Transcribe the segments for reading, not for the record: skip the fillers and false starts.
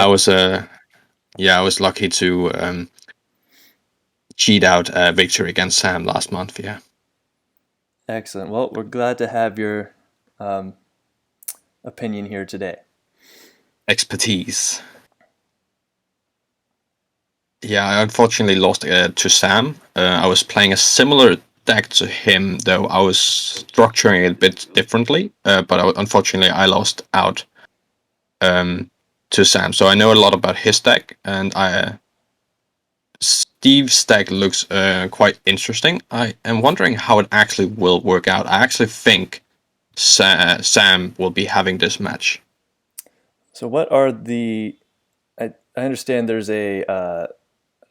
I was I was lucky to cheat out a victory against Sam last month. Yeah, Excellent. Well, we're glad to have your um, opinion here today. expertise. Yeah, I unfortunately lost to Sam. I was playing a similar deck to him, though I was structuring it a bit differently. But unfortunately, I lost out to Sam. So I know a lot about his deck, and Steve's deck looks quite interesting. I am wondering how it actually will work out. I actually think Sam will be having this match. So, what are the? I understand there's a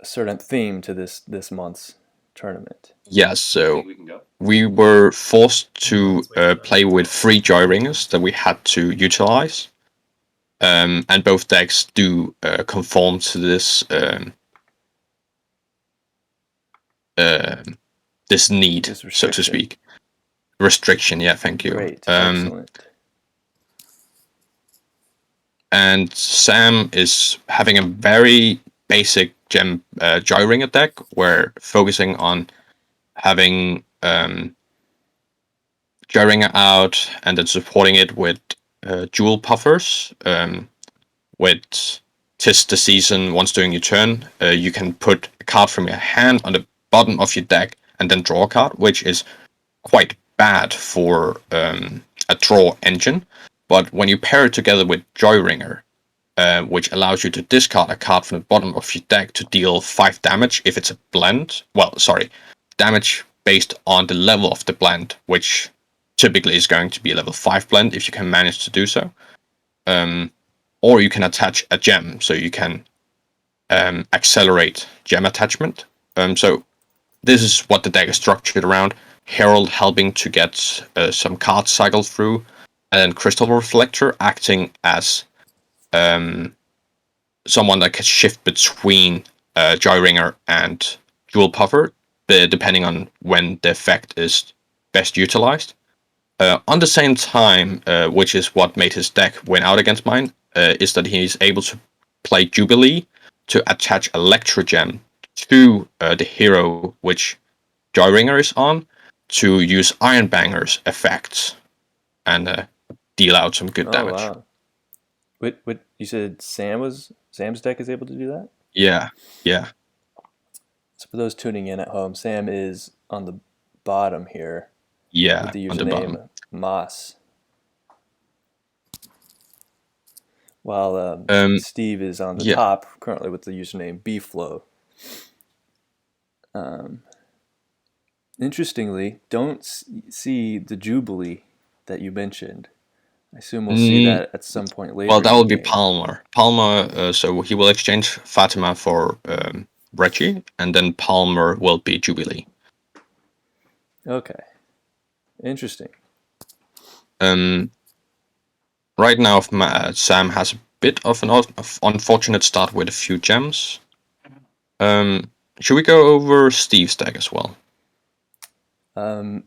certain theme to this month's tournament. Yeah, so we were forced to play with three Joy Ringers that we had to utilize. And both decks do conform to uh, this need, This so to restriction. speak. Restriction, yeah, thank you. Great. Excellent. And Sam is having a very basic gem Joy Ringer deck, where focusing on having Joy Ringer out and then supporting it with Jewel Puffers. With Tis the Season, once during your turn, you can put a card from your hand on the bottom of your deck and then draw a card, which is quite bad for a draw engine. But when you pair it together with Joyringer, which allows you to discard a card from the bottom of your deck to deal 5 damage if it's a blend. Well, sorry, damage based on the level of the blend, which typically is going to be a level 5 blend if you can manage to do so. Or you can attach a gem, so you can accelerate gem attachment. So this is what the deck is structured around. Herald helping to get some cards cycled through, and then Crystal Reflector acting as someone that can shift between Joyringer and Jewel Puffer, depending on when the effect is best utilized. On the same time, which is what made his deck win out against mine, is that he's able to play Jubilee to attach Electro Gem to the hero which Joyringer is on to use Iron Banger's effects and deal out some good Oh damage. wow. What you said? Sam's deck is able to do that. Yeah, yeah, So for those tuning in at home, Sam is on the bottom here with yeah, the on the bottom. username Moss, while Um, Steve is on the yeah, top currently with the username Bflow. Um, Interestingly, don't see the Jubilee that you mentioned. I assume we'll see mm, that at some point well, later that in the will be game. Palmer. Palmer, so he will exchange Fatima for Reggie, and then Palmer will be Jubilee. Okay, interesting. Um, right now, Sam has a bit of an unfortunate start with a few gems. Should we go over Steve's deck as well? Um,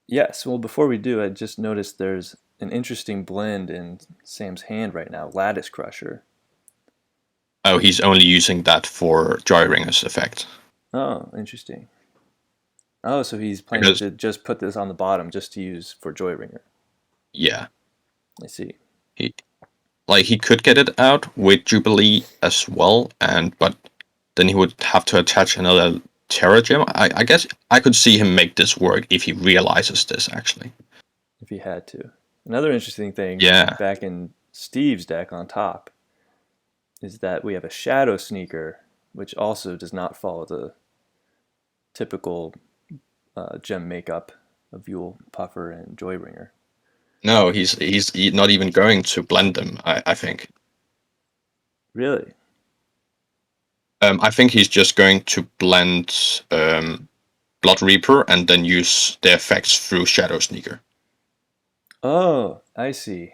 yes, well, before we do, I just noticed there's an interesting blend in Sam's hand right now, Lattice Crusher. Oh, he's only using that for Joyringer's effect. Oh, interesting. Oh, so he's planning Because, to just put this on the bottom just to use for Joyringer. yeah, I see. he he could get it out with Jubilee as well, but then he would have to attach another Terra gem. I guess I could see him make this work if he realizes this actually. If he had to. Another interesting thing Yeah. back in Steve's deck on top is that we have a Shadow Sneaker, which also does not follow the typical gem makeup of Yule, Puffer, and Joybringer. No, he's not even going to blend them. I think. Really? I think he's just going to blend Blood Reaper and then use the effects through Shadow Sneaker. Oh, I see.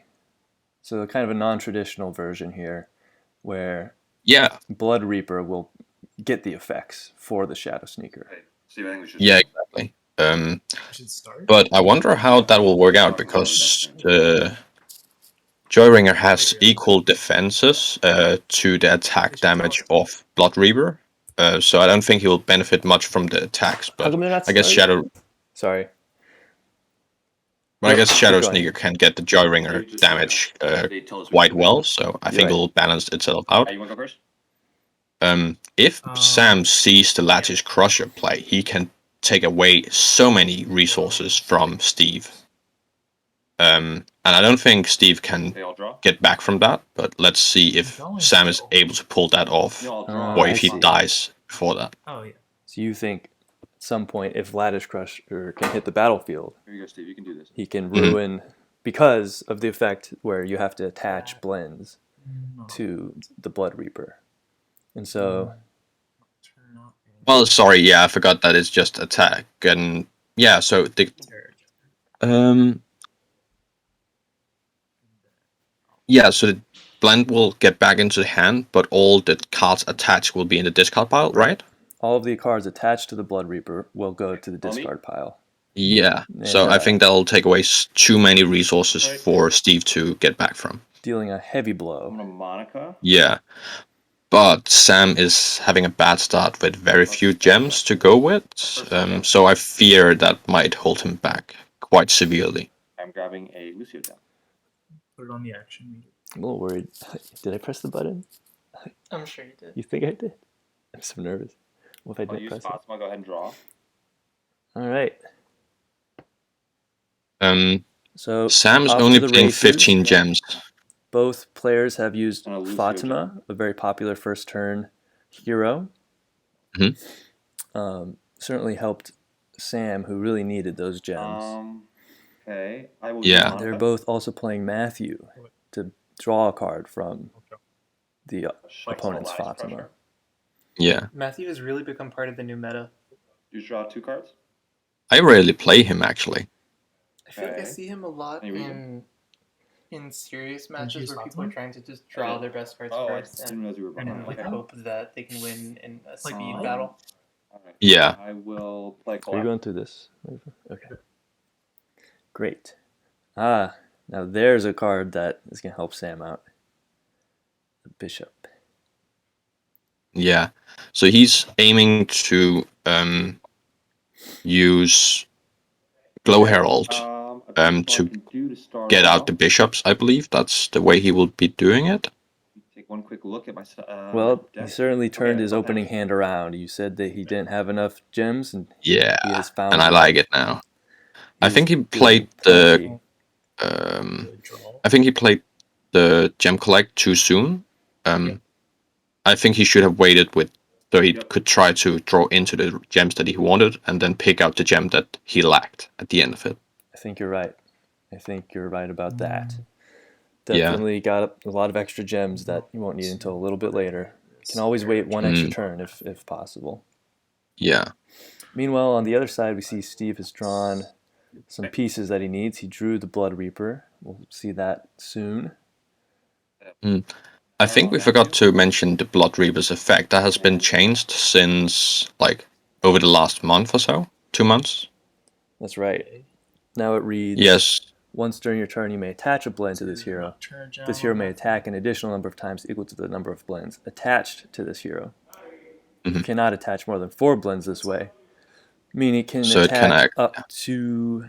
So kind of a non-traditional version here, where Yeah. Blood Reaper will get the effects for the Shadow Sneaker. Yeah, exactly. But I wonder how that will work out because Joyringer has equal defenses to the attack damage of Blood Reaver, so I don't think he will benefit much from the attacks. How But come they're not I guess smart? Sorry. But I Nope, guess keep Shadow going. Sneaker can get the Joyringer damage quite well, so I think right. it will balance itself out. You want to go first? If Sam sees the Lattice Crusher play, he can take away so many resources from Steve. And I don't think Steve can Okay, I'll draw. get back from that, but let's see if Sam is able to pull that off, No, I'll draw. or I if he see. dies before that. Oh yeah. So you think at some point, if Lattice Crusher can hit the battlefield, Here you go, Steve. You can do this. he can ruin, because of the effect where you have to attach blends No. to the Blood Reaper. And so, Turn off. Well, sorry, yeah, I forgot that it's just attack, and yeah, so the yeah, so the blend will get back into the hand, but all the cards attached will be in the discard pile, right? all of the cards attached to the Blood Reaper will go to the Tell me. discard pile. Yeah. So And, I think that'll take away too many resources Right. for Steve to get back from. dealing a heavy I'm blow. gonna Monica. Yeah. But Sam is having a bad start with very few gems to go with, so I fear that might hold him back quite severely. I'm grabbing a Lucio down. Put it on the action meter. I'm a little worried. Did I press the button? I'm sure you did. You think I did? I'm so nervous. What if I I'll didn't use press spots. I'll go ahead and draw. it? All right. So Sam's off only to the playing races. 15 gems. Both players have used And a Lucio Fatima, a very popular first turn hero. Mhm. Certainly helped Sam, who really needed those gems. Okay. I will Yeah. use Monica. They're both also playing Matthew to draw a card from Okay. the Like opponent's Lattice Fatima. Crusher. Yeah. Matthew has really become part of the new meta. You draw 2 cards. I rarely play him, actually. I feel like I Okay. see him a lot Any reason? in serious Don't you matches use where people are Fatima? trying to just draw Okay. their best cards Oh, I first didn't and, realize you were And behind. like Okay. hope that they can win in a speed what? battle. All right. Yeah. I will play Are you collapse. going through this? Okay. Great. Now there's a card that is going to help Sam out. The Bishop. Yeah. So he's aiming to use Glow Herald to get out the bishops, I believe. That's the way he will be doing it. Take one quick look at my. Well, he deck. certainly turned Okay, his okay. opening hand around. You said that he didn't have enough gems, and Yeah. he has found And I them. like it now. I He's think he doing played the plenty. Good draw. I think he played the gem collect too soon. I think he should have waited so he could try to draw into the gems that he wanted and then pick out the gem that he lacked at the end of it. I think you're right. I think you're right about that. Yeah. Definitely got a lot of extra gems that you won't need until a little bit later. Can always wait one extra turn if possible. Yeah. Meanwhile, on the other side, we see Steve has drawn some pieces that he needs. He drew the Blood Reaper. We'll see that soon. I think we forgot to mention the Blood Reaper's effect. That has been changed since over the last month or so. 2 months. That's right. Now it reads, Yes. once during your turn you may attach a blend to this hero. This hero may attack an additional number of times equal to the number of blends attached to this hero. You cannot attach more than 4 blends this way, meaning it can So it attack can act up to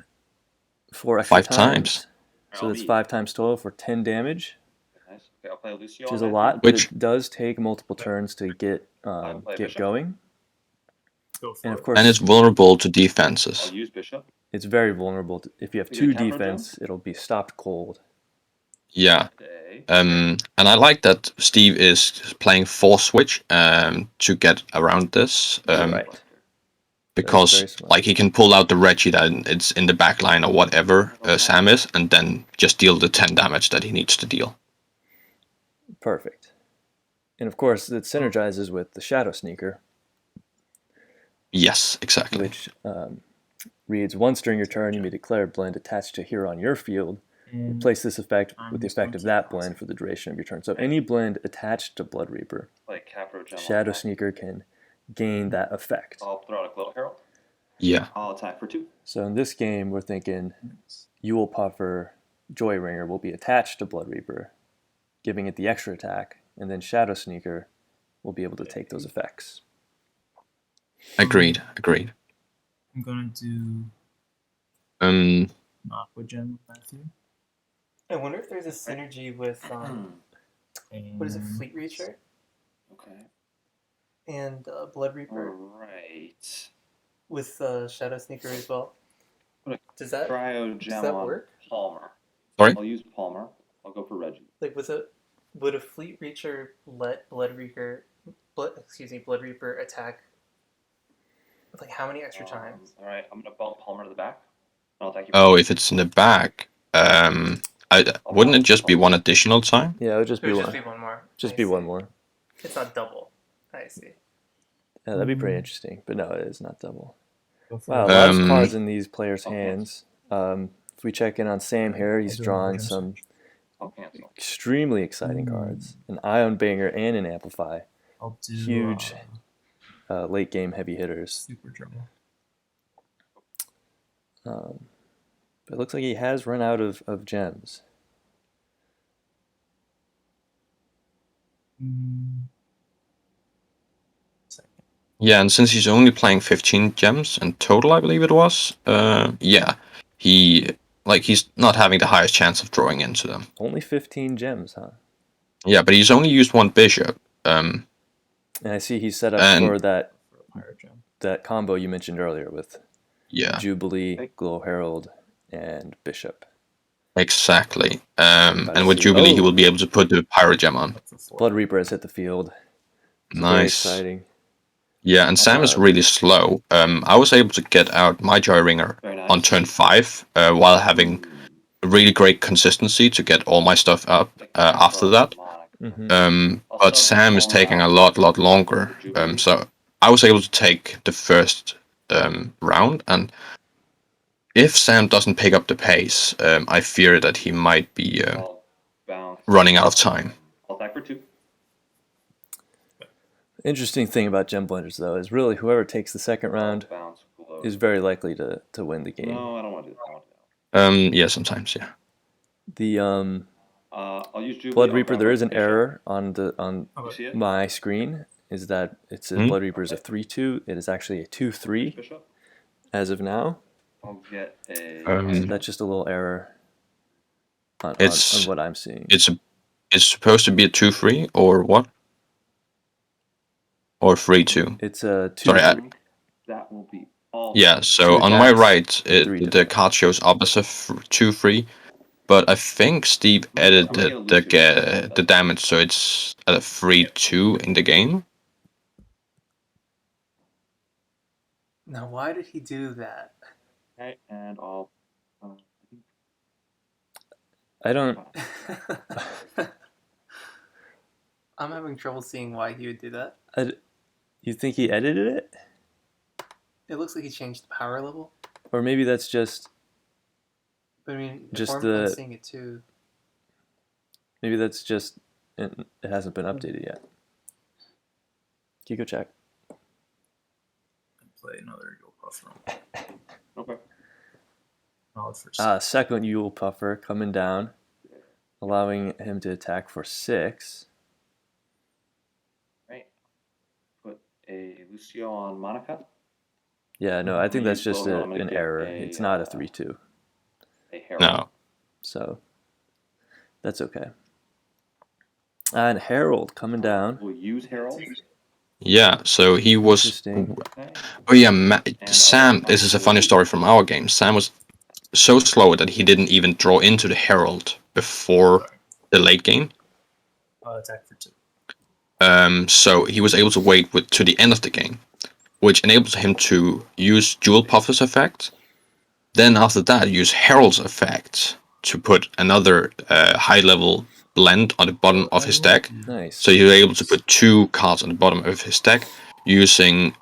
4 extra 5 times. So that's 5 times total for 10 damage, Nice. Okay, I'll play Lucio. which is on a that. lot, but Which- it does take multiple turns to get play Bishop. going. Go for And of it. course, And it's vulnerable to I'll defenses. use Bishop. it's very vulnerable. If you have You 2 get Capro defense, it'll be stopped cold. Yeah. Okay. And I like that Steve is playing Force Switch to get around this. Right. Because very smart. he can pull out the Reggie that it's in the back line or whatever Sam is, and then just deal the 10 damage that he needs to deal. Perfect. And of course, it synergizes with the Shadow Sneaker, Yes, exactly. which reads, once during your turn you may declare a blend attached to a hero on your field. Replace this effect with the effect of that blend for the duration of your turn. So any blend attached to Blood Reaper, Play Capro Gem. on Shadow that. Sneaker can gain that effect. I'll throw out a Glow Herald. Yeah. I'll attack for 2. So in this game, we're thinking Yule Puffer Joy Ringer will be attached to Blood Reaper, giving it the extra attack, and then Shadow Sneaker will be able to take those effects. Agreed. I'm gonna do Um, an Aqua Gem with Matthew. I wonder if there's a synergy with And what is it, Fleet Reacher Okay. and Blood Reaper Alright. with Shadow Sneaker as well. What Does that Cryo does Gem that on work? Palmer. Sorry? I'll use Palmer. I'll go for Reggie. Like, would a Fleet Reacher let Blood Reaper attack? Like, how many extra times? Alright, I'm gonna bump Palmer to the back. I'll thank you. oh, if it's in the back, wouldn't it just be one additional time? Yeah, it would just It be would one. just be one more. Just I be see. one more. It's not double. I see. Yeah, that'd be pretty interesting. But no, it is not double. go for Wow, it. lots of Um, cards in these players' Okay. hands. If we check in on Sam here, he's I'll do drawing emergency. some I'll cancel. extremely exciting cards. An Ion Banger and an Amplify. I'll do Huge. Late game heavy hitters. Super Draw. But it looks like he has run out of gems. Second. Yeah, and since he's only playing 15 gems in total, I believe it was, yeah, he's not having the highest chance of drawing into them. Only 15 gems, huh? Yeah, but he's only used one bishop. And I see he's set up And- for that For a Pyro Gem. combo you mentioned earlier with Yeah, Jubilee, Glow Herald, and Bishop. exactly. About And to with see- Jubilee, he oh. will be able to put the Pyro Gem on. That's a 4. Blood Reaper has hit the field. Very Nice. exciting. Yeah, and Sam is really slow. I was able to get out my Joy Ringer Very nice. on turn 5 while having really great consistency to get all my stuff up after that. Hmm. But Sam is taking a lot longer. So I was able to take the first round, and if Sam doesn't pick up the pace, I fear that he might be I'll bounce. running out of time. I'll attack for 2. Interesting thing about Gem Blenders, though, is really whoever takes the second round Bounce. Glow. is very likely to win the game. No, I don't want to do that. I want to do that. Yeah, sometimes, yeah. The I'll use Jubilee. Blood I'll Reaper, grab there my is an bishop. error on You Okay. see it? my screen. Is that it's a Hmm? Blood Reaper is a 3/2. It is actually a 2/3 Bishop. as of now. I'll get a. Um, So that's just a little error on It's- what I'm seeing. It's supposed to be a 2-3 or what? Or 3-2. It's a 2. Sorry, that will be all. Yeah, so Two on my attacks, right, 3 the defense. card shows up as a 2-3, but I think Steve edited the damage, so it's at a 3-2 in the game. Now, why did he do that? Okay, and I'll. I don't. I'm having trouble seeing why he would do that. You think he edited it, It looks like he changed the power level. or maybe that's just But I mean, Just I'm the- seeing it too. it hasn't been updated yet. Can you go check? And play another Yule Puffer. Okay. Knowledge for Second Yule Puffer coming down, allowing him to attack for 6. Right. Put a Lucio on Monica. Yeah, no, I think that's just Well, I'm gonna an get error. a, It's not a 3/2, A Herald. No. so that's okay. And Herald coming down. We'll use Herald. Yeah, so he was. Interesting. Okay. Oh yeah, Sam. This is a funny story from our game. Sam was so slow that he didn't even draw into the Herald before the late game. attack for 2. So he was able to wait to the end of the game, which enables him to use Jewel Puffer's effect. Then after that, use Herald's effect to put another high-level blend on the bottom of his deck. Nice. So he was able to put 2 cards on the bottom of his deck using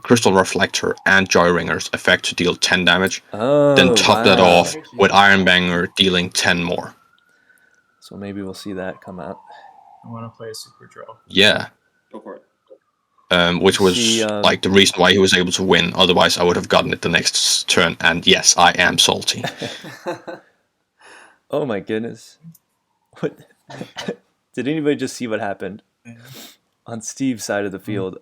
Crystal Reflector and Joy Ringer's effect to deal 10 damage. Oh, Then top that wow. off with Iron Banger dealing 10 more. So maybe we'll see that come out. I want to play a Super Draw. Yeah. Go for it. which was See, like the reason why he was able to win. Otherwise, I would have gotten it the next turn. And yes, I am salty. Oh my goodness. What? Did anybody just see what happened? Yeah. On Steve's side of the field,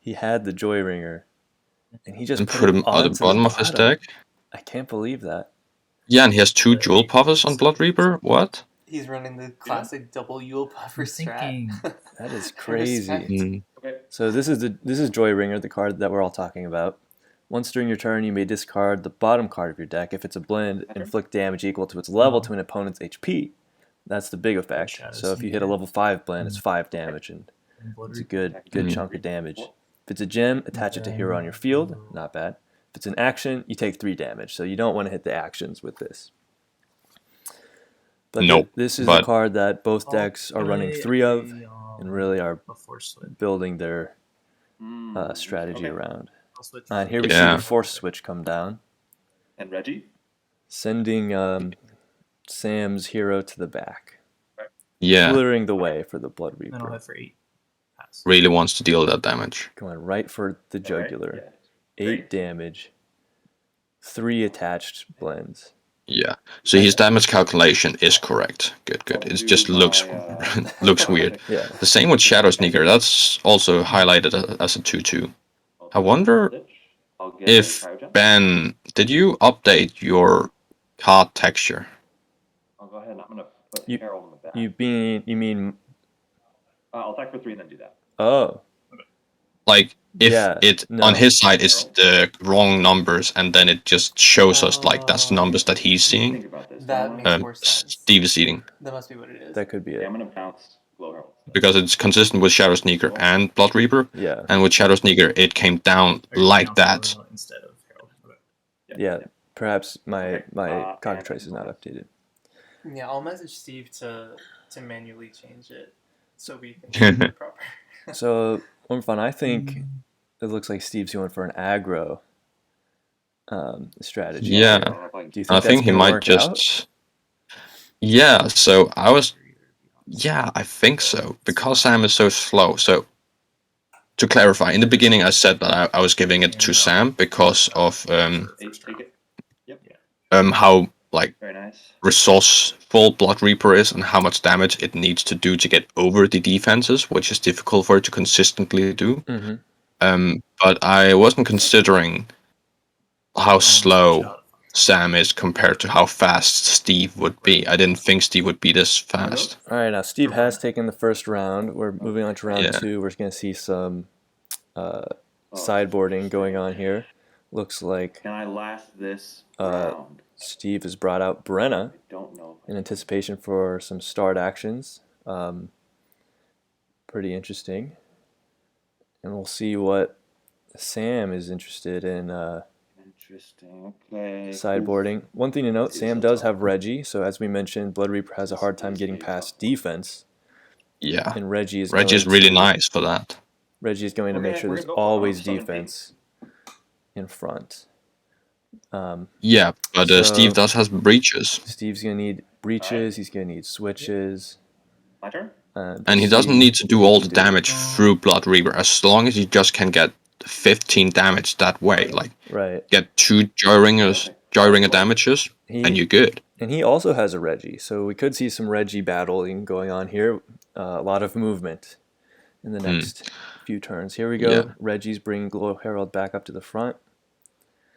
he had the Joy Ringer, and he just And put put it him at onto the bottom of his deck. I can't believe that. Yeah, and he has 2 The Jewel eight Puffers on is- Blood Reaper. What? He's running the classic double Yule Puffer I'm strat. thinking- That is I crazy. respect. Mm. Okay. So this is Joy Ringer, the card that we're all talking about. Once during your turn, you may discard the bottom card of your deck. If it's a blend, inflict damage equal to its level to an opponent's HP. That's the big effect. Shadow So if you hit a Sneaker. level 5 blend, it's 5 damage, and Blood it's a Reaper. good Mm. chunk of damage. If it's a gem, attach it to hero on your field. Not bad. If it's an action, you take 3 damage. So you don't want to hit the actions with this. But Nope, this is a but- card that both I'll decks are running play 3 of, a, and really are before switch. building their Mm, strategy okay. around. I'll switch And here we Yeah. see the Force Switch come down, And Reggie? sending Sam's hero to the back, Yeah, clearing the way for the Blood Then I'll Reaper. hit for 8. Pass. really wants to deal that damage. Going right for the All right, jugular. yeah. 8 damage, 3 attached blends. Yeah. So his damage calculation is correct. Good. It just looks looks weird. Yeah. The same with Shadow Sneaker. That's also highlighted as a 2/2. I wonder I'll get if Cryogen. Ben, did you update your card texture? I'll go ahead and I'm gonna put You- Harold in the back. You mean I'll attack for 3 and then do that. oh Like if Yeah, it no. on his side is the wrong numbers, and then it just shows us like that's the Oh. numbers that he's seeing. Think about this. That I'm makes gonna- more sense. Steve is eating That must be what it is. that could be Yeah, it. I'm gonna bounce Glow Herald. because it's consistent with Shadow Sneaker and Blood Reaper. Yeah. And with Shadow Sneaker, it came down Or you like bounce that. Royal instead of Herald. Okay. Yeah. Perhaps my Okay, card and trace is not updated. Yeah, I'll message Steve to manually change it so we can do it proper. So, Ormfun, I think it looks like Steve's going for an aggro strategy. Yeah. I don't know if I can Do you I think think that's he gonna might work out? just. Yeah, so I was. Yeah, I think so. Because Sam is so slow. So, to clarify, in the beginning I said that I was giving it to Sam because of take it. how like Very nice. resourceful Blood Reaper is and how much damage it needs to do to get over the defenses, which is difficult for it to consistently do. Mm-hmm. But I wasn't considering how slow Sam is compared to how fast Steve would be. I didn't think Steve would be this fast. All right, now Steve has taken the first round. We're moving on to round Yeah. 2. We're going to see some Oh, sideboarding going on here. Looks like Can I last this Uh, round? Steve has brought out Brenna I don't know. in anticipation for some start actions. Pretty interesting. And we'll see what Sam is interested in Interesting. Okay. sideboarding. One thing to note, Sam does have Reggie, so as we mentioned, Blood Reaper has a hard time getting past defense, Yeah. and Reggie is Reggie's going really to, nice for that. Reggie is going to make sure We're there's gonna go always 17. defense in front. Yeah, but So- Steve does have breaches. Steve's going to need breaches, he's going to need switches. My turn? And he doesn't need to do all the damage through Blood Reaper, as long as he just can get 15 damage that way. Like, Right. get 2 Joy Ringer damages, and you're good. And he also has a Reggie, so we could see some Reggie battling going on here. A lot of movement in the next few turns. Here we go. Yeah. Reggie's bringing Glow Herald back up to the front.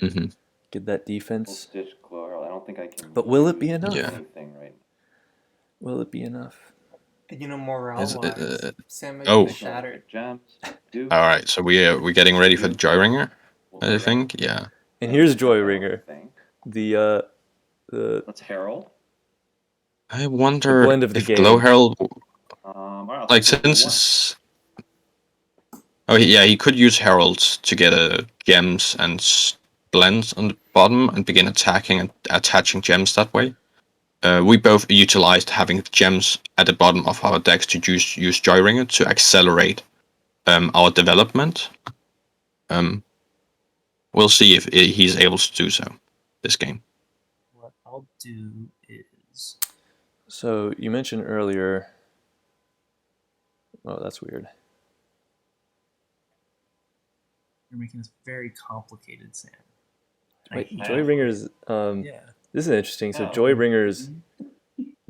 hmm Get that Full defense. stitch Glow Herald. I don't think I can. But will it be use enough? Yeah. Anything right. Will it be enough? You know, morale Is it, wise, Sam might oh. be shattered. Gems. Do. Alright, so we're getting ready for the Joy Ringer, We'll I do think. Yeah. And here's that. Joy Ringer. Thing. The Let's Herald. I wonder blend of the if game. Glow Herald, All right, I'll like, take one. since it's... Oh, yeah, he could use Heralds to get gems and blends on the bottom and begin attacking and attaching gems that way. We both utilized having gems at the bottom of our decks to use Joy Ringer to accelerate our development. We'll see if he's able to do so this game. What I'll do is So you mentioned earlier. Oh, that's weird. You're making this very complicated, Sam. I Wait, hate Joybringer's. it. Yeah. This is interesting. So Oh. Joybringer's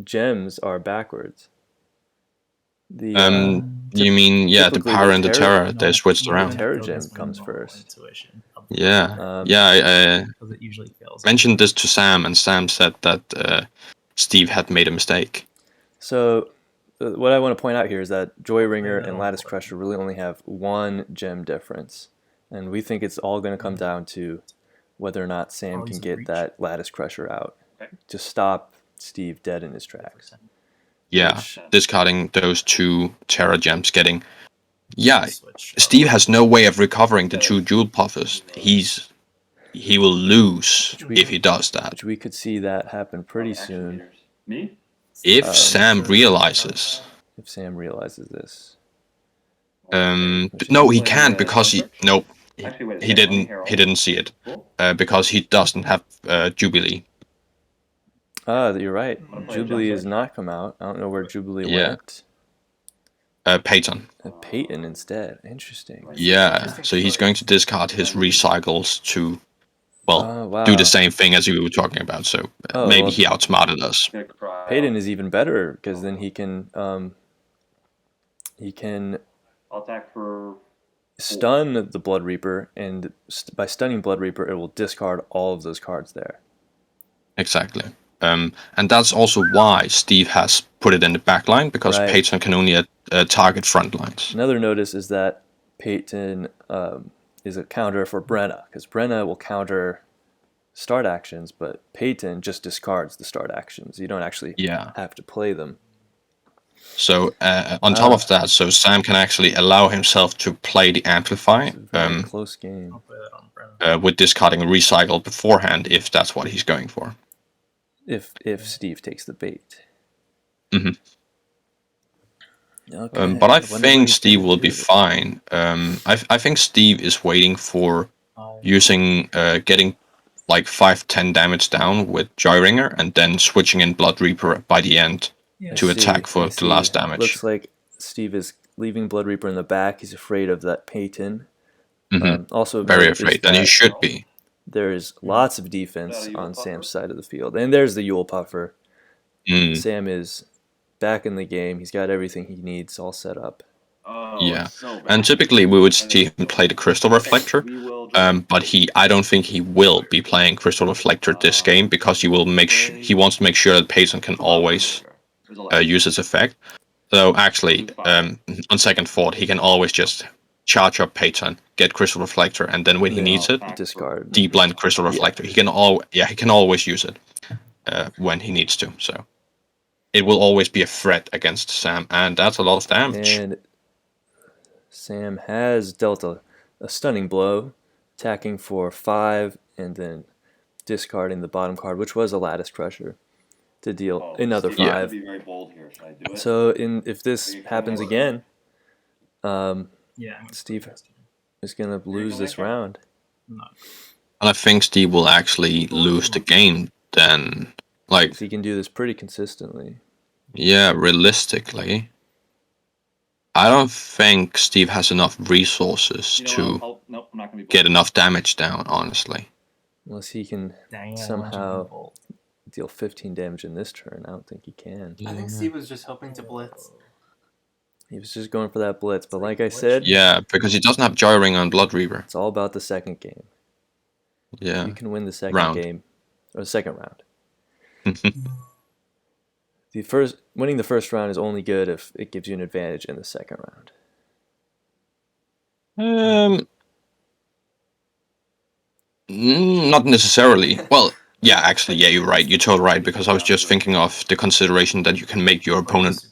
gems are backwards. The You mean the typically power the and the terror- terror? They're switched you around. wouldn't Terror go gem this comes normal first. Intuition of Yeah, Um, yeah. because it usually fails. I mentioned this to Sam, and Sam said that Steve had made a mistake. So, what I want to point out here is that Joyringer that and on Lattice board. Crusher really only have one gem difference, and we think it's all going to come down to whether or not Sam Oh, can he's in get reach. that Lattice Crusher out Okay. to stop Steve dead in his tracks. Yeah, Which- discarding those 2 Terra gems, getting. Yeah, Switch. Steve has no way of recovering the 2 Jewel Puffers. He will lose Which we- if he does that. Which we could see that happen pretty Action soon meters. Me? If Um, Sam realizes. if Sam realizes this. No, he can't because he. Nope. Actually, wait a He second, let me didn't. hear all He this. didn't see it Cool. because he doesn't have Jubilee. You're right. I'm gonna play a Jubilee jump has not come out. I don't know where Jubilee Yeah. went. Peyton. Peyton instead. Interesting. Yeah. So he's going to discard his recycles to, well, Oh, wow. do the same thing as we were talking about. So Oh, maybe well- he outsmarted us. Gonna cry. Peyton is even better because then he can I'll attack for stun the Blood Reaper, and by stunning Blood Reaper, it will discard all of those cards there. Exactly. And that's also why Steve has put it in the back line, because Right. Peyton can only target front lines. Another notice is that Peyton is a counter for Brenna, because Brenna will counter start actions, but Peyton just discards the start actions. You don't actually Yeah. have to play them. So on top of that, so Sam can actually allow himself to play the Amplify It's a very close game. I'll play that on Brennan. with discarding a recycle beforehand if that's what he's going for. If Steve takes the bait. Mhm. Okay. But I wonder what think he's Steve gonna will do be with it. fine. I think Steve is waiting for using getting like 5-10 damage down with Joyringer and then switching in Blood Reaper by the end Yeah. to I attack see, for I the see. last damage. Looks like Steve is leaving Blood Reaper in the back. He's afraid of that Peyton. Mhm. Also, Very note is afraid, and he that should be. There's lots of defense Yule on Puffer? Sam's side of the field, and there's the Yule Puffer. Mm. Sam is back in the game. He's got everything he needs all set up. Oh, Yeah. it's so bad. And typically we would see him play the Crystal Reflector, We will just- but I don't think he will be playing Crystal Reflector this game because he will he wants to make sure that Peyton can always There's a lot. use its effect. So actually, on second thought, he can always just charge up Peyton, get Crystal Reflector, and then when he Yeah. needs it, Discard. deep blind Crystal Reflector. He can always use it when he needs to. So it will always be a threat against Sam, and that's a lot of damage. And Sam has dealt a stunning blow, attacking for 5 and then discarding the bottom card, which was a Lattice Crusher, to deal Oh, another Steve, I'm gonna 5. Be very bold here. Should I do it? So if this Are you happens coming again, Yeah. I'm Steve gonna play is going to lose going this back there? round. No. And I think Steve will actually lose the game then. Like, 'Cause he can do this pretty consistently. yeah, realistically, I don't think Steve has enough resources You know to what? Nope, I'm not gonna be get bold. enough damage down, honestly. Unless he can Dang it, Somehow- Legend Bolt. deal 15 damage in this turn. I don't think he can. I think Steve was just hoping to blitz. He was just going for that blitz, but like I said, Yeah, because he doesn't have Joyring on Blood Reaver. it's all about the second game. Yeah. You can win the second Round. game or the second round. Winning the first round is only good if it gives you an advantage in the second round. Not necessarily. Well, yeah, actually, yeah, you're right. You're totally right, because I was just thinking of the consideration that you can make your opponent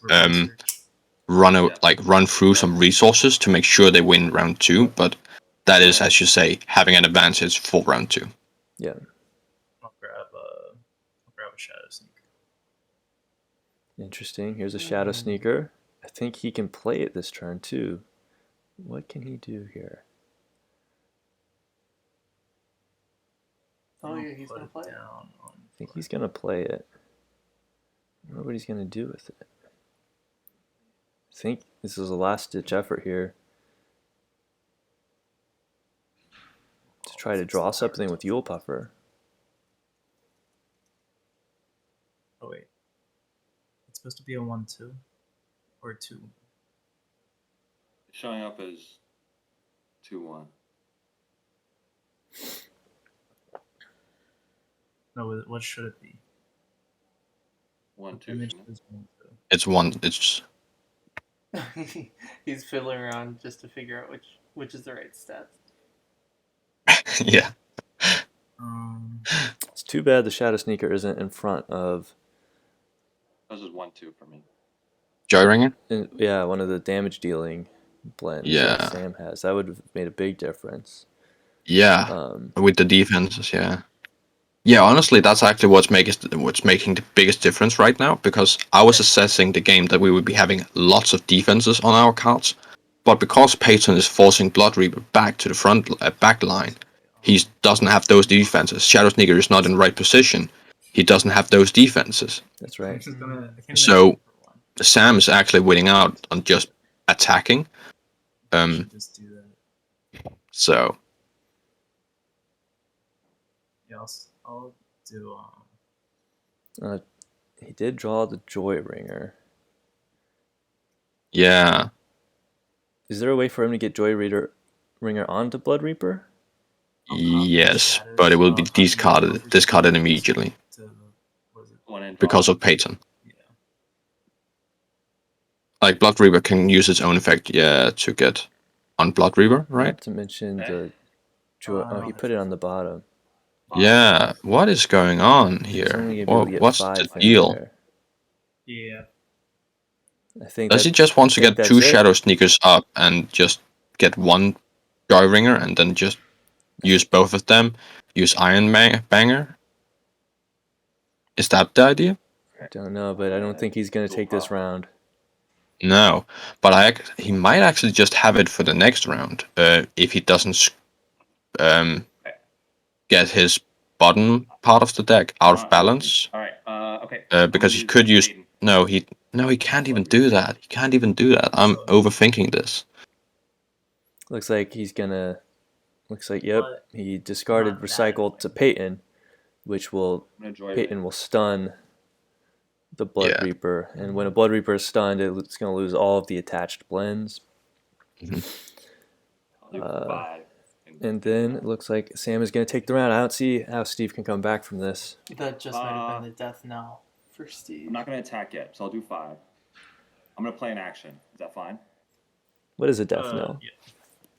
run through some resources to make sure they win round 2, but that is, as you say, having an advantage for round 2. Yeah. I'll grab a Shadow Sneaker. Interesting. Here's a Shadow Sneaker. I think he can play it this turn too. What can he do here? Oh yeah, he's Put gonna it play. down on I think he's going to play it. I wonder what he's going to do with it. I think this is a last-ditch effort here. try to draw something with Yule Puffer. Oh wait, it's supposed to be a 1/2 or 2. Showing up as 2-1. No, what should it be? 1-2. Image shouldn't it? is 1/2. It's one. It's He's fiddling around just to figure out which is the right stat. yeah. It's too bad the Shadow Sneaker isn't in front of, This is 1-2 for me. Joyringer. yeah, one of the damage dealing blends Yeah. that Sam has. That would have made a big difference. Yeah, with the defenses. Yeah. Yeah, honestly, that's actually what's making the biggest difference right now. Because I was assessing the game that we would be having lots of defenses on our cards, but because Peyton is forcing Blood Reaper back to the front back line, he doesn't have those defenses. Shadow Sneaker is not in the right position. He doesn't have those defenses. That's right. I can't even So- remember one. Sam is actually winning out on just attacking. I should just do that. So Yeah, I'll do He did draw the Joy Ringer. yeah, Is there a way for him to get Joy Ringer onto Blood Reaper? yes, but it will be discarded immediately to, what is it? One in because draw. of Peyton. Yeah. Like Blood Reaper can use its own effect, yeah, to get on Blood Reaper, right? Not to mention the Joy. Oh, he put it on the bottom. Yeah. What is going on He's here? only gonna be able to get What's 5 the things deal? there. Yeah. I think. Does he just want to think get that's 2 it. Shadow Sneakers up and just get 1 Joyringer and then just use both of them? Use Iron Banger? Is that the idea? I don't know, but I don't think he's gonna take this round. No, but he might actually just have it for the next round if he doesn't get his bottom part of the deck out of balance. All right. Okay. Because he could use he can't even do that. He can't even do that. I'm overthinking this. Looks like he's gonna. Looks like yep. But He discarded not that recycled to Peyton, which will I'm gonna joy Peyton will stun the Blood Yeah. Reaper, and when a Blood Reaper is stunned, it's gonna lose all of the attached blends. I'll do 5. And then it looks like Sam is gonna take the round. I don't see how Steve can come back from this. That just might have been the death knell for Steve. I'm not gonna attack yet, so I'll do 5. I'm gonna play an action. Is that fine? What is a death knell? Yeah.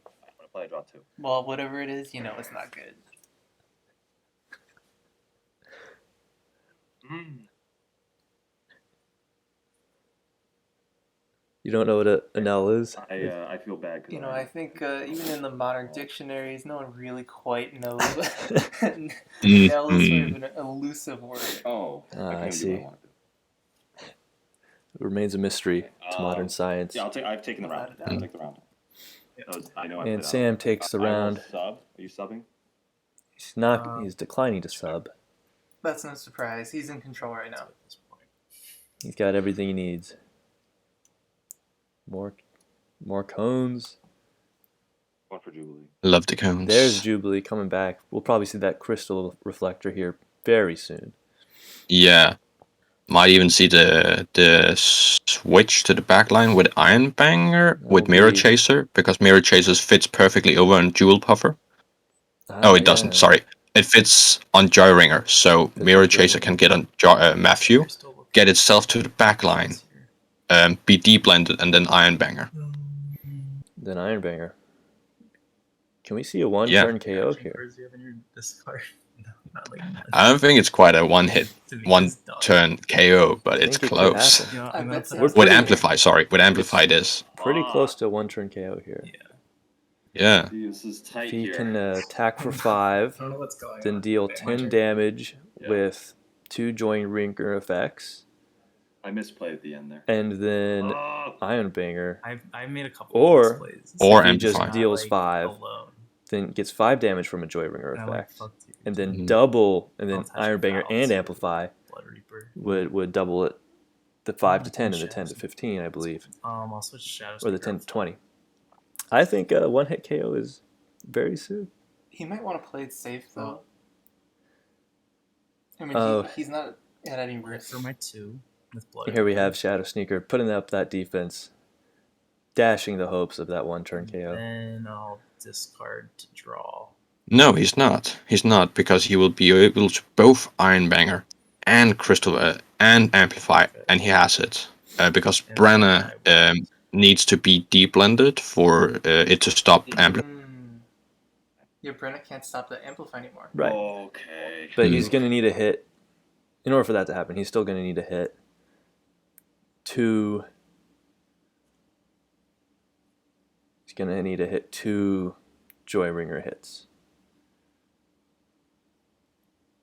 I'm gonna play a draw 2. Well, whatever it is, it's not good. You don't know what a knell is? I feel bad. 'Cause I think even in the modern dictionaries, no one really quite knows. Knell is sort of an elusive word. Oh. I can't do see. what I want to do. It remains a mystery to modern science. Yeah, I've taken the round. Without a I'll take the round. I know I And put Sam out. takes the I will round. Sub? Are you subbing? He's not. He's declining to sub. That's no surprise. He's in control right now. At this point. He's got everything he needs. More cones. 1 for Jubilee. Love the cones. There's Jubilee coming back. We'll probably see that crystal reflector here very soon. Yeah. Might even see the switch to the backline with Iron Banger with That'll Mirror be- Chaser, because Mirror Chaser fits perfectly over on Jewel Puffer. Oh, it doesn't. Yeah. Sorry. It fits on Joyringer, so Fits Mirror on Chaser Joyringer. can get on Matthew, You're still looking get itself to the backline, here. be deblended, and then Iron Banger. Then Ironbanger. Can we see a one Yeah. turn KO Action here? cards you have in your discard. No, not like I don't think it's quite a one Because, dog. turn KO, but I it's think it could close. happen. You know, I I'm gonna bet put so. out We're With pretty- Amplify, sorry. With Amplify it is. Pretty close to a one turn KO here. Yeah. Yeah. This is tight If he here. can attack for 5, I don't know what's going then on. deal Wait, my 10 turn? damage Yeah. with 2 joint ringer effects, I misplayed at the end there. and then Oh, Ironbanger, I've made a couple Or- of these plays. or if he just Amplify. deals 5, Alone. then gets 5 damage from a joy ringer And I went, effect, fuck you. and then Mhm. double, and then I'll attach a Ironbanger balance and to Amplify Blood Reaper. would double it, the 5 to 10 and the Shadow 10 to Sneaker. 15, I believe, I'll switch Shadow or the Sneaker 10 up to 20. I think a one hit KO is very soon. He might want to play it safe though. I mean, Oh. he's not at any risk. For my 2 with blood. Here we have Shadow Sneaker putting up that defense, dashing the hopes of that one turn KO. Then I'll discard to draw. No, he's not. He's not, because he will be able to both Ironbanger and Crystal and Amplify, and he has it. Because And Brenna I will- needs to be deblended for it to stop Amplify. Yeah, Brenna can't stop the Amplify anymore. Right. Okay. But he's going to need a hit. In order for that to happen, he's still going to need a hit. 2. He's going to need to hit 2 Joyringer hits.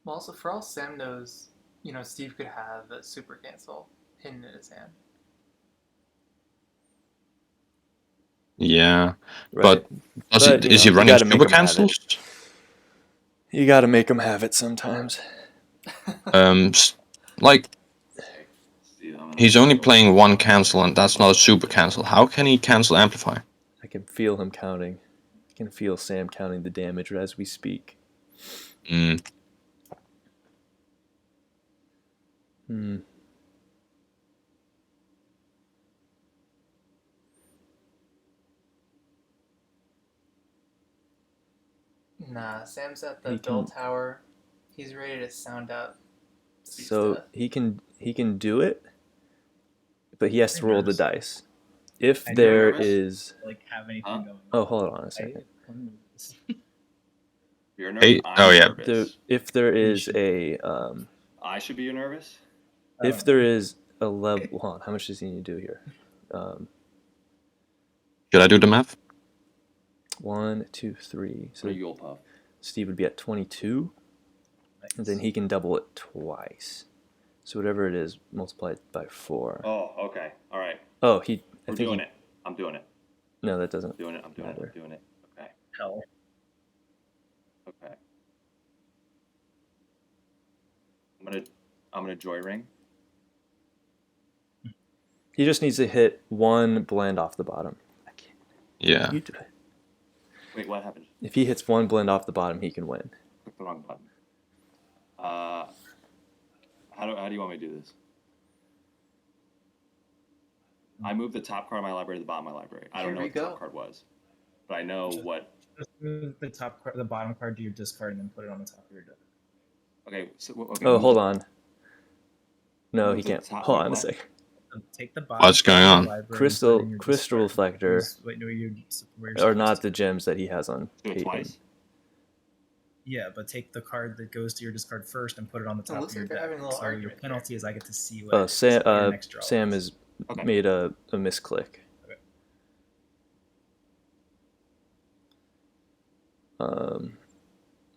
Well, also, for all Sam knows, Steve could have a super cancel hidden in his hand. Yeah, Right. but is he you running gotta make super him have it. cancels? You got to make him have it sometimes. Like See, I'm gonna- he's only playing one cancel, and that's not a super cancel. How can he cancel Amplify? I can feel him counting. I can feel Sam counting the damage as we speak. Mm. Hmm. Nah, Sam's at the He bell can- tower. He's ready to sound out. Steve's So death. he can do it, but he has to Pretty roll the nervous. dice. If I know there nervous. is, Like have anything Huh? going on. oh, hold on a I- second. I'm nervous. You're nervous. Hey, I'm oh, yeah. nervous. If there is should- a I should be nervous. I if don't there is a level, hold on, how much does he need to do here? Should I do the math? 1, 2, 3. So So you'll puff. Steve would be at 22, know. and then he can double it twice. So whatever it is, multiplied by 4. Oh, okay. All right. Oh, I We're think doing he, it. I'm doing it. No, that doesn't. Doing it. I'm doing it. Matter. I'm doing it. Okay. Hell. Okay. I'm gonna joy ring. He just needs to hit 1 blend off the bottom. Yeah. You do it. Wait, what happened? If he hits 1 blend off the bottom, he can win. Click the wrong button. How do you want me to do this? I moved the top card of my library to the bottom of my library. I don't Here know we what the top go. card was, but I know what. Just move the top card, the bottom card to your discard, and then put it on the top of your deck. Okay. So okay. Oh, move hold the- on. No, move he the can't. top- Hold wait, on a what? sec. Take the bottom. What's going card of on? the library and put it Crystal in your Crystal discard. Reflector Wait, no, where you're are supposed not to. the gems that he has on Do it Peyton. twice. Yeah, but take the card that goes to your discard first and put it on the top looks of your like they're deck. having a little So your argument penalty here. is I get to see what Oh, Sam, your next draw Sam is. has Okay. made a misclick. Okay.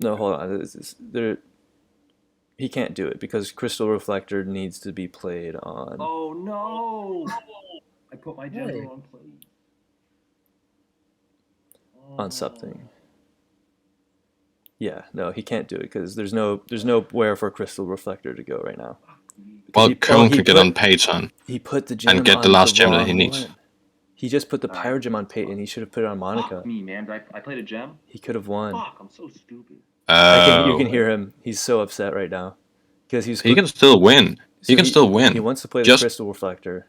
No, hold on. He can't do it because Crystal Reflector needs to be played on. Oh no! I put my gem in the Really? wrong place. On something. Yeah, no, he can't do it because there's nowhere for Crystal Reflector to go right now. Well, He- Cone he could get put- on Payton. He put the gem get the on last gem that he wrong needs. one. He just put the Alright. Pyro Gem on Peyton. He should have put it on Monica. Fuck me, man. I played a gem. He could have won. Fuck! I'm so stupid. You Oh, can hear him. He's so upset right now because he's. he can still win. so He can still win. He wants to play Just- the Crystal Reflector,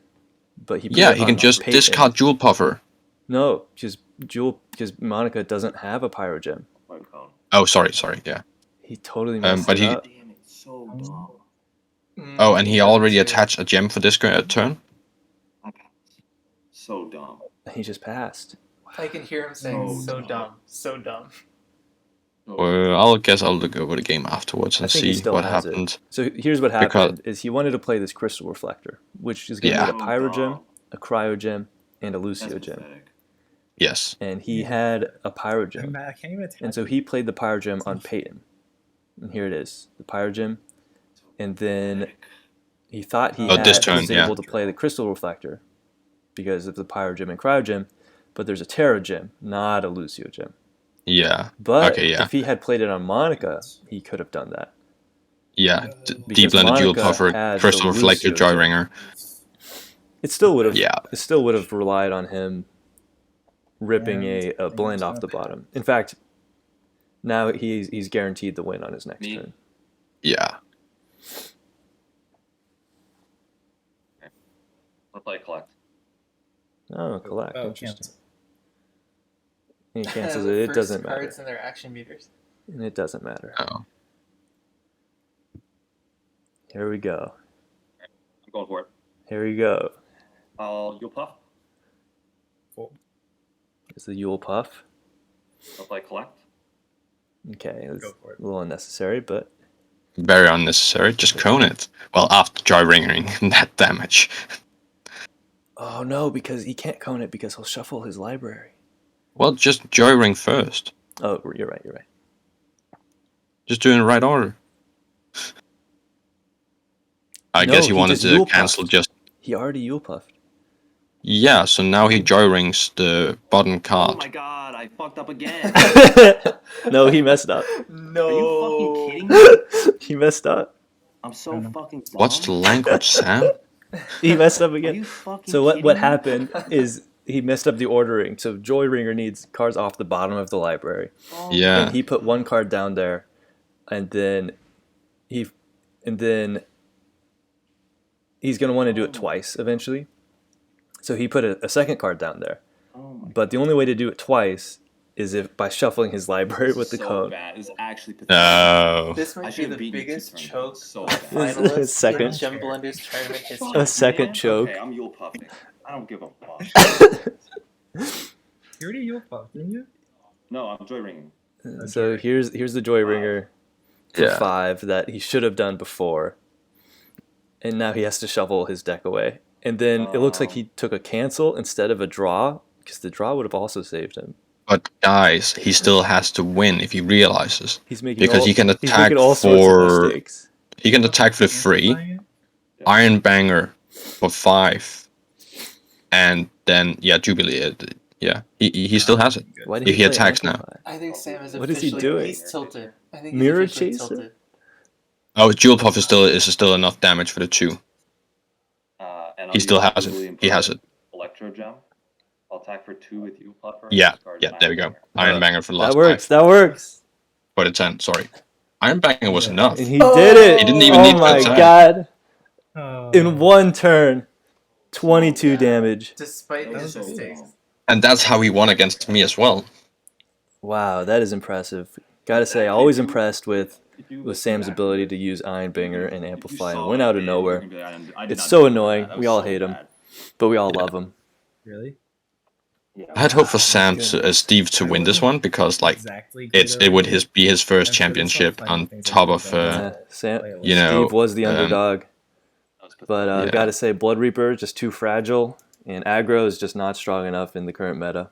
but he put Yeah, it he can on just Peyton. discard Jewel Puffer. No, because Monica doesn't have a Pyro Gem. Play Cone. Oh, sorry, yeah. He totally messed but it he- up. Damn it! So dumb. Oh, and he Yeah, already too. attached a gem for this turn. So dumb. He just passed. I can hear him saying, So "So dumb, so dumb." Well, I guess I'll look over the game afterwards I and think he see still what has it. happened. So here's what happened: Because- is he wanted to play this Crystal Reflector, which is going to Yeah. need a Pyro Gem, dumb. a Cryo Gem, and a That's Lucio Gem. pathetic. Yes. And he Yeah. had a Pyro I Gem. can't even attach And so he played the Pyro Gem on Peyton. And here it is, the Pyro Gem. And then he thought he Oh, had, this turn, was yeah. able to play the Crystal Reflector because of the Pyro Gem and Cryo Gem, but there's a Terra Gem, not a Lucio Gem. Yeah. But Okay, yeah. if he had played it on Monica, he could have done that. Yeah. Because Deep blended Jewel Monica Puffer, has Crystal the Reflector, Lucio Joy Gem. Ringer. It still would have. Yeah. It still would have relied on him ripping And a I think blend it's off the gonna bottom. In fact, Now he's guaranteed the win on his next Me? turn. Yeah. Let's play collect. Oh, collect. Oh, Interesting. cancel. He cancels The it. It first doesn't cards matter. in their action meters. And it doesn't matter. Oh. Here we go. I'm going for it. Here we go. You'll puff. Fold. It's the Yule Puff. I'll play collect. Okay, it's Go for it. a little unnecessary, but Very unnecessary. Just cone it. Well, after Joy Ringering that damage. oh no, because he can't cone it because he'll shuffle his library. Well, just Joy Ring first. Oh, you're right. You're right. Just do it in the right order. I No, guess he he wanted just to Yule cancel puffed. just. He already Yule puffed. Yeah, so now he Joy Rings the bottom Oh card. my god, I fucked up again. No, he messed up. No. Are you fucking kidding me? He messed up. I'm so fucking dumb. What's the language, Sam? He messed up Are again. you fucking So what kidding me? happened is he messed up the ordering. So Joy Ringer needs cards off the bottom of the library. Oh, Yeah. And he put one card down there, and then he's gonna want to do it twice eventually. So he put a second card down there. Oh my But the only way to do it twice is if by shuffling his library with the so cone. bad. It's actually pathetic. No. This I might be should've the beaten you two biggest turns. choke So of bad. This is finalists his second- in Gem Blenders tournament history. A second Man, choke. Okay, I'm Yule puffing. I don't give a fuck. You already Yule puffed, didn't you? No, I'm joy ringing. So here's the Joy Ringer for Yeah. 5 that he should have done before. And now he has to shovel his deck away. And then it looks like he took a cancel instead of a draw, because the draw would have also saved him. But guys, he still has to win if he realizes. He's making Because all, he can he's attack making all sorts of for mistakes. he can attack for 3, Amplifying it? Iron Banger for 5, and then Jubilee. Yeah, he still has it. Good. Why did If he play attacks now. Amplify? I think Sam is What is he officially doing? he's tilted. I think Mirror he's officially Chaser? tilted. Oh, Jewel Puff is still enough damage for the 2. And I'll He still use has Jubilee it. and He put has it. Electro Gem. I'll attack for 2 with Yule Puffer. and Yeah, discard yeah. an There we go. Iron Banger. Iron Banger for the last That works. 5. That works. For the 10. Sorry, Iron Banger was Yeah. enough. And he Oh! did it. He didn't even oh need to my attack. god. Oh. In one turn, 22 damage. Despite That his was so mistakes. dumb. And that's how he won against me as well. Wow, that is impressive. Gotta say, always impressed with Sam's ability to use Iron Banger and Amplify and win out of nowhere. It's so annoying. We all hate him. But we all love him. Really? I had hope for Steve to win this one because like Exactly. it would be his first I'm sure there's some championship funny on things I top could of have done. Sam, you know, Steve was the um, underdog. But Yeah. gotta say, Blood Reaper just too fragile, and aggro is just not strong enough in the current meta.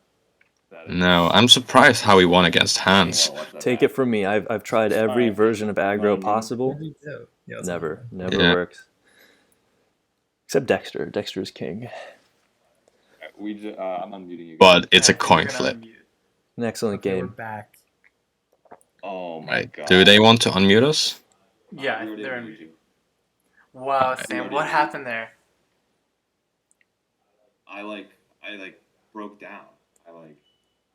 No, I'm surprised how he won against Hans. Take it from me, I've tried every Alright. version of aggro Um, possible. Me too. Yeah, it's Never fine. Yeah. works. Except Dexter. Dexter is king. I'm unmuting you. But it's a I think coin you're gonna flip. unmute. An excellent Okay, we're game. back. Oh my Right. god. Do they want to unmute us? Yeah, We already they're unmuted unmuted. you. Wow, Alright. Sam, what happened there? I broke down.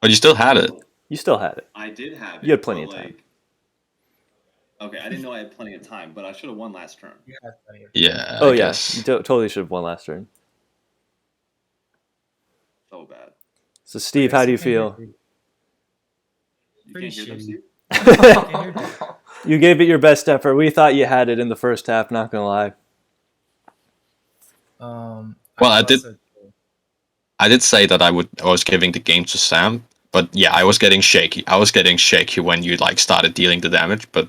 But you still had it. You still had it. I did have it. You had plenty but, of time. Okay, I didn't know I had plenty of time, but I should have won last turn. You had plenty of Yeah. Oh I yeah, guess. you totally should have won last turn. So bad. So Steve, how do you feel? You Pretty can't hear them, shitty. Steve? You gave it your best effort. We thought you had it in the first half. Not gonna lie. Well, I did- I did say that I was giving the game to Sam, but yeah, I was getting shaky. I was getting shaky when you like started dealing the damage, but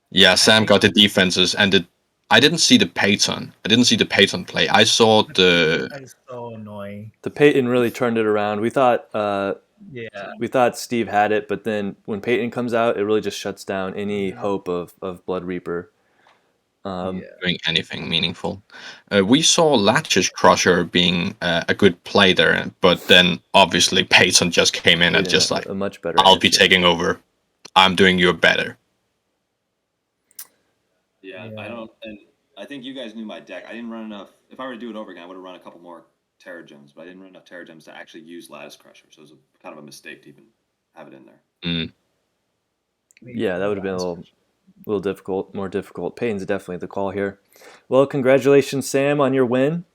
yeah, Sam got the defenses and I didn't see the Payton. I didn't see the Payton play. I saw the That is so annoying. The Peyton really turned it around. We thought Yeah. Steve had it, but then when Peyton comes out, it really just shuts down any hope of Blood Reaper. Yeah. doing anything meaningful. We saw Latches Crusher being a good play there, but then obviously Payton just came in and Peyton, just like, a much better. I'll be answer. taking over. I'm doing you better. Yeah, Yeah. I don't, and I think you guys knew my deck. I didn't run enough. If I were to do it over again, I would have run a couple more Terra Gems, but I didn't run enough Terra Gems to actually use Lattice Crusher, so it was kind of a mistake to even have it in there. Mm. Yeah, that would have been a little difficult, more difficult. Payne's definitely the call here. Well, congratulations, Sam, on your win.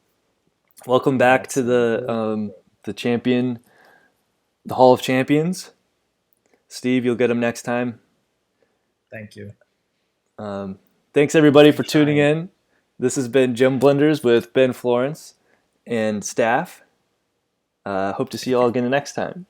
Welcome back to the champion, the Hall of Champions. Steve, you'll get him next time. Thank you. Thanks everybody for tuning in. This has been Gem Blenders with Ben Florence and staff. Hope to see you all again next time.